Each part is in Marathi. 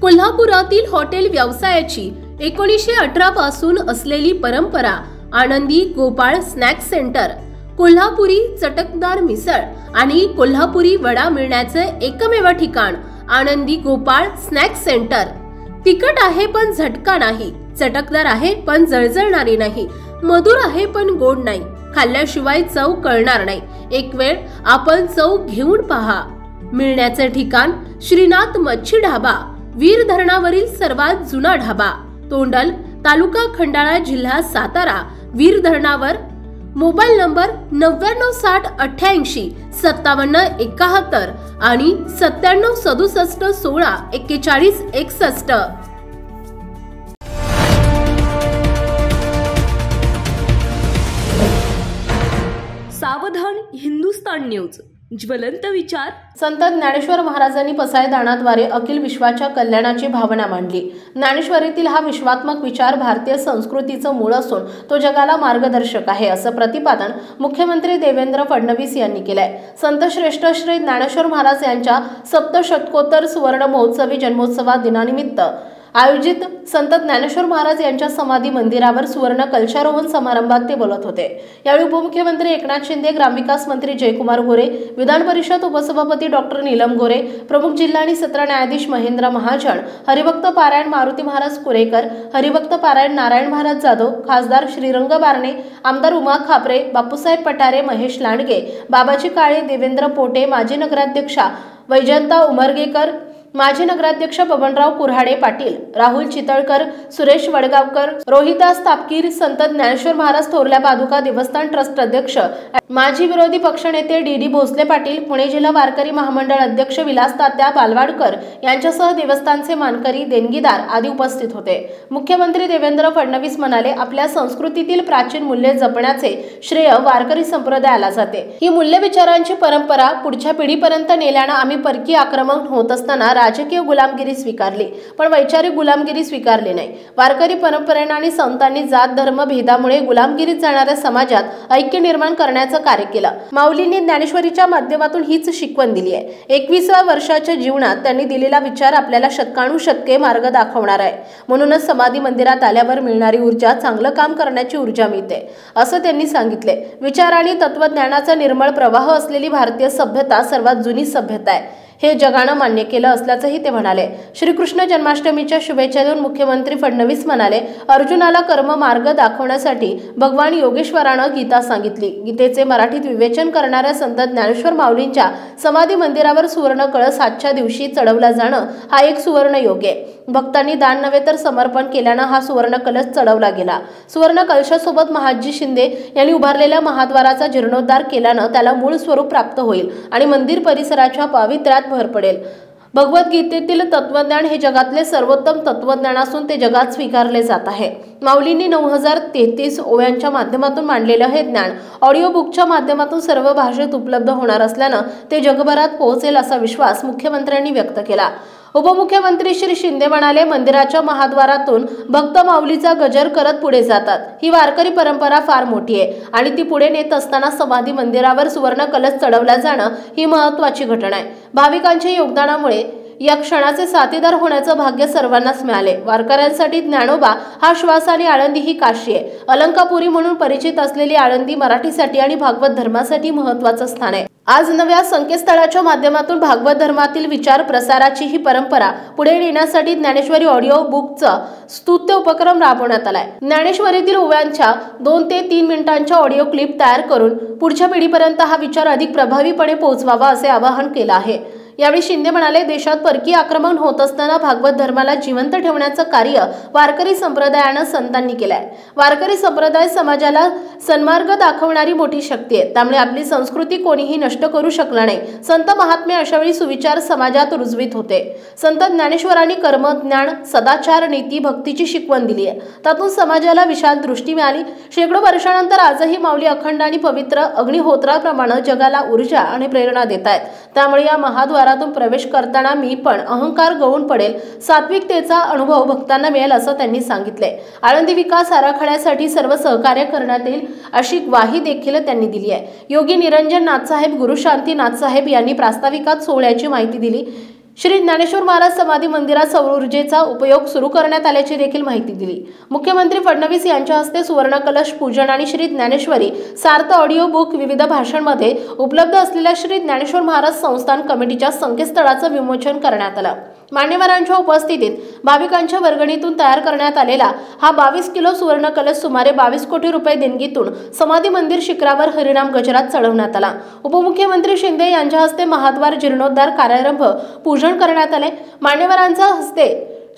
कोल्हापुरातील हॉटेल व्यवसायाची 1918 पासून असलेली परंपरा आनंदी गोपाळ स्नॅक्स सेंटर, कोल्हापुरी चटकदार मिसळ आणि कोल्हापुरी वडा मिळण्याचे एकमेव ठिकाण आनंदी गोपाळ स्नॅक्स सेंटर। तिखट आहे पण झटका नाही, चटकदार आहे पण जळजळणारी नाही, मधुर आहे पण गोड नाही, खाल्ल्याशिवाय चव कळणार नाही। एक वेळ आपण चव घेऊन पहा। मिळण्याचे ठिकाण श्रीनाथ मच्छी ढाबा, वीर धरणावरील सर्वात जुना ढाबा, तोंडल, तालुका खंडाळा, जिल्हा सातारा। वीर धरणावर। मोबाईल नंबर 9960885771 आणि 9767164161। सावधान हिंदुस्तान न्यूज, ज्वलंत विचार। संत ज्ञानेश्वर महाराजांनी पसायदानाद्वारे अखिल विश्वाच्या कल्याणाची भावना मांडली। ज्ञानेश्वरीतील हा विश्वात्मक विचार भारतीय संस्कृतीचं मूळ असून तो जगाला मार्गदर्शक आहे, असं प्रतिपादन मुख्यमंत्री देवेंद्र फडणवीस यांनी केलंय। संत श्रेष्ठ श्री ज्ञानेश्वर महाराज यांच्या सप्तशतकोत्तर सुवर्ण महोत्सवी जन्मोत्सवा दिनानिमित्त आयोजित संत ज्ञानेश्वर महाराज यांच्या समाधी मंदिरावर सुवर्ण कलशारोहण समारंभात ते बोलत होते। यावेळी उपमुख्यमंत्री एकनाथ शिंदे, ग्रामविकास मंत्री जयकुमार गोरे, विधान परिषद उपसभापती डॉक्टर नीलम गोरे, प्रमुख जिल्हा आणि सत्र न्यायाधीश महेंद्र महाजन, हरिभक्त पारायण मारुती महाराज कुरेकर, हरिभक्त पारायण नारायण महाराज जाधव, खासदार श्रीरंग बारणे, आमदार उमा खापरे, बापूसाहेब पठारे, महेश लांडगे, बाबाजी काळे, देवेंद्र पोटे, माजी नगराध्यक्षा वैजंता उमरगेकर, माजी नगराध्यक्ष बबनराव कुऱ्हाडे पाटील, राहुल चितळकर, सुरेश वडगावकर, रोहिदास तापकीर, संत ज्ञानेश्वर महाराज थोरल्या पादुका देवस्थान ट्रस्ट अध्यक्ष, माजी विरोधी पक्षनेते डी भोसले पाटील, पुणे जिल्हा वारकरी महामंडळ अध्यक्ष विलास तात्या बालवाडकर यांच्यासह देवस्थानचे मानकरी, देणगीदार आदी उपस्थित होते। मुख्यमंत्री देवेंद्र फडणवीस म्हणाले, आपल्या संस्कृतीतील प्राचीन मूल्ये जपण्याचे श्रेय वारकरी संप्रदायाला जाते। ही मूल्य विचारांची परंपरा पुढच्या पिढीपर्यंत नेल्यानं आम्ही परकीय आक्रमण होत असताना राजकीय गुलामगिरी स्वीकारली, पण वैचारिक गुलामगिरी स्वीकारली नाही। वारकरी परंपरेने आणि संतांनी जात धर्म भेदामुळे गुलामगिरीत जाणाऱ्या समाजात ऐक्य निर्माण करण्याचं कार्य केलं। माऊलींनी ज्ञानेश्वरीच्या माध्यमातून हीच शिकवण दिली आहे। 21व्या वर्षाच्या जीवनात त्यांनी दिलेला विचार आपल्याला शतकानुशतके मार्ग दाखवणार आहे। म्हणूनच समाधी मंदिरात आल्यावर मिळणारी ऊर्जा चांगलं काम करण्याची ऊर्जा मिळते, असं त्यांनी सांगितले। विचार आणि तत्वज्ञानाचा निर्मळ प्रवाह असलेली भारतीय सभ्यता सर्वात जुनी सभ्यता आहे, हे जगानं मान्य केलं असल्याचंही ते म्हणाले। श्रीकृष्ण जन्माष्टमीच्या शुभेच्छा देऊन मुख्यमंत्री फडणवीस म्हणाले, अर्जुनाला कर्म मार्ग दाखवण्यासाठी भगवान योगेश्वरानं गीता सांगितली। गीतेचे मराठीत विवेचन करणाऱ्या संत ज्ञानेश्वर माऊलींच्या समाधी मंदिरावर सुवर्ण कळस आजच्या दिवशी चढवला जाणं हा एक सुवर्ण योग आहे। भक्तांनी दान नव्हे तर समर्पण केल्यानं हा सुवर्ण कलश चढवला गेला। सुवर्ण कलशासोबत महाजी शिंदे यांनी उभारलेल्या महाद्वाराचा जीर्णोद्धार केल्यानं त्याला मूळ स्वरूप प्राप्त होईल आणि मंदिर परिसराच्या पावित्र्यात भर पडेल। भगवद्गीतेतील तत्वज्ञान हे जगातले सर्वोत्तम तत्वज्ञान असून ते जगात स्वीकारले जात आहे। माऊलींनी 9033 ओव्यांच्या माध्यमातून मांडलेलं हे ज्ञान ऑडिओ बुकच्या माध्यमातून सर्व भाषेत उपलब्ध होणार असल्यानं ते जगभरात पोहोचेल असा विश्वास मुख्यमंत्र्यांनी व्यक्त केला। उपमुख्यमंत्री श्री शिंदे म्हणाले, मंदिराच्या महाद्वारातून भक्त माऊलीचा गजर करत पुढे जातात। ही वारकरी परंपरा फार मोठी आहे आणि ती पुढे नेत असताना समाधी मंदिरावर सुवर्ण कलश चढवला जाणं ही महत्त्वाची घटना आहे। भाविकांच्या योगदानामुळे या क्षणाचे साथीदार होण्याचं भाग्य सर्वांनाच मिळाले। वारकऱ्यांसाठी ज्ञानोबा हा श्वास आणि आळंदी ही काशी आहे। अलंकापुरी म्हणून परिचित असलेली आळंदी मराठीसाठी आणि भागवत धर्मासाठी महत्त्वाचं स्थान आहे। आज नव्या संकेतस्थळाच्या माध्यमातून भागवत धर्मातील विचार प्रसाराची ही परंपरा पुढे नेण्यासाठी ज्ञानेश्वरी ऑडिओ बुकचा स्तुत्य उपक्रम राबवण्यात आलाय। ज्ञानेश्वरीतील ओव्यांच्या 2 ते 3 मिनिटांच्या ऑडिओ क्लिप तयार करून पुढच्या पिढीपर्यंत हा विचार अधिक प्रभावीपणे पोहोचवावा असे आवाहन केलं आहे। यावेळी शिंदे म्हणाले, देशात परकीय आक्रमण होत असताना भागवत धर्माला जिवंत ठेवण्याचं कार्य वारकरी संप्रदायानं संतांनी केलंय। वारकरी संप्रदाय समाजाला सन्मार्ग दाखवणारी मोठी शक्ती आहे, त्यामुळे आपली संस्कृती कोणीही नष्ट करू शकला नाही। संत महात्मे अशावेळी सुविचार समाजात रुजवित होते। संत ज्ञानेश्वरांनी कर्म, ज्ञान, सदाचार, नीती, भक्तीची शिकवण दिली आहे। त्यातून समाजाला विशाल दृष्टी मिळाली। शेकडो वर्षानंतर आजही माऊली अखंड आणि पवित्र अग्निहोत्राप्रमाणे जगाला ऊर्जा आणि प्रेरणा देत आहेत। त्यामुळे या महाद्वारातून प्रवेश करताना मी पण अहंकार गळून पडेल, सात्विकतेचा अनुभव भक्तांना मिळेल असं त्यांनी सांगितले। आळंदी विकास आराखड्यासाठी सर्व सहकार्य करण्यात येईल अशी ग्वाही देखील त्यांनी दिली आहे। योगी निरंजन नाथसाहेब, गुरु शांती नाथसाहेब यांनी प्रास्ताविकात सोहळ्याची माहिती दिली। श्री ज्ञानेश्वर महाराज समाधी मंदिरात सौर ऊर्जेचा उपयोग सुरू करण्यात आल्याची देखील माहिती दिली। मुख्यमंत्री फडणवीस यांच्या हस्ते सुवर्ण कलश पूजन आणि श्री ज्ञानेश्वरी सार्थ ऑडिओ बुक विविध भाषांमध्ये उपलब्ध असलेल्या श्री ज्ञानेश्वर महाराज संस्थान कमिटीच्या संकेतस्थळाचं विमोचन करण्यात आलं। मान्यवरांच्या उपस्थितीत भाविकांच्या वर्गणीतून तयार करण्यात आलेला हा 22 किलो सुवर्ण कलश सुमारे 22 कोटी रुपये देणगीतून समाधी मंदिर शिखरावर हरिनाम गजरात चढवण्यात आला। उपमुख्यमंत्री शिंदे यांच्या हस्ते महाद्वार जीर्णोद्धार कार्यारंभ पूजन करण्यात आले। मान्यवरांच्या हस्ते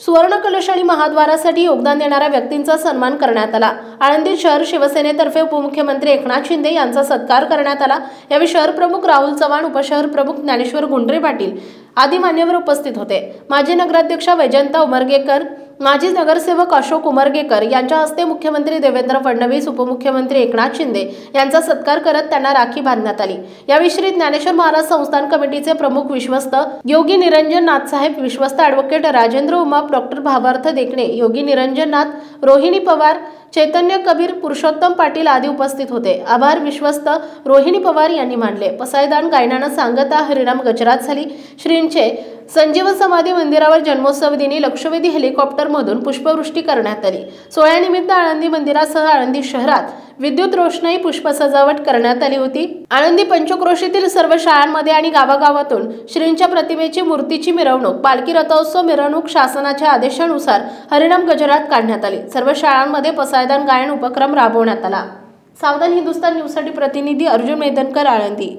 सुवर्ण कलश आणि महाद्वारासाठी योगदान देणाऱ्या व्यक्तींचा सन्मान करण्यात आला। आळंदी शहर शिवसेनेतर्फे उपमुख्यमंत्री एकनाथ शिंदे यांचा सत्कार करण्यात आला। यावेळी शहर प्रमुख राहुल चव्हाण, उपशहर प्रमुख ज्ञानेश्वर गुंडरे पाटील आदी मान्यवर उपस्थित होते। माजी नगराध्यक्ष वैजंता उमरगेकर, माजी नगरसेवक अशोक उमरगेकर यांच्या हस्ते मुख्यमंत्री देवेंद्र फडणवीस, उपमुख्यमंत्री एकनाथ शिंदे यांचा सत्कार करत त्यांना राखी बांधण्यात आली। यावेळी श्री ज्ञानेश्वर महाराज संस्थान कमिटीचे प्रमुख विश्वस्त योगी निरंजन नाथ साहेब, विश्वस्त ॲडव्होकेट राजेंद्र उमाप, डॉक्टर भावार्थ देखणे, योगी निरंजन नाथ, रोहिणी पवार, चैतन्य कबीर, पुरुषोत्तम पाटील आदी उपस्थित होते। आभार विश्वस्त रोहिणी पवार यांनी मानले। पसायदान गायनानं सांगता हरिनाम गजरात झाली। श्रींचे संजीवन समाधी मंदिरावर जन्मोत्सव दिनी लक्षवेधी हेलिकॉप्टरमधून पुष्पवृष्टी करण्यात आली। सोहळ्यानिमित्त आळंदी मंदिरासह आळंदी शहरात विद्युत रोषणाई पुष्प सजावट करण्यात आली होती। आळंदी पंचक्रोशीतील सर्व शाळांमध्ये आणि गावागावातून श्रींच्या प्रतिमेची मूर्तीची मिरवणूक, पालखी रथोत्सव मिरवणूक शासनाच्या आदेशानुसार हरिनाम गजरात काढण्यात आली। सर्व शाळांमध्ये पसायदान गायन उपक्रम राबवण्यात आला। सावधान हिंदुस्तान न्यूजसाठी प्रतिनिधी अर्जुन मेदनकर, आळंदी।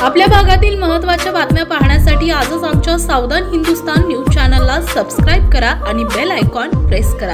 आपल्या भागातील महत्त्वाच्या बातम्या पाहण्यासाठी आजच आमच्या सावधान हिंदुस्तान न्यूज चॅनलला सबस्क्राईब करा आणि बेल आयकॉन प्रेस करा।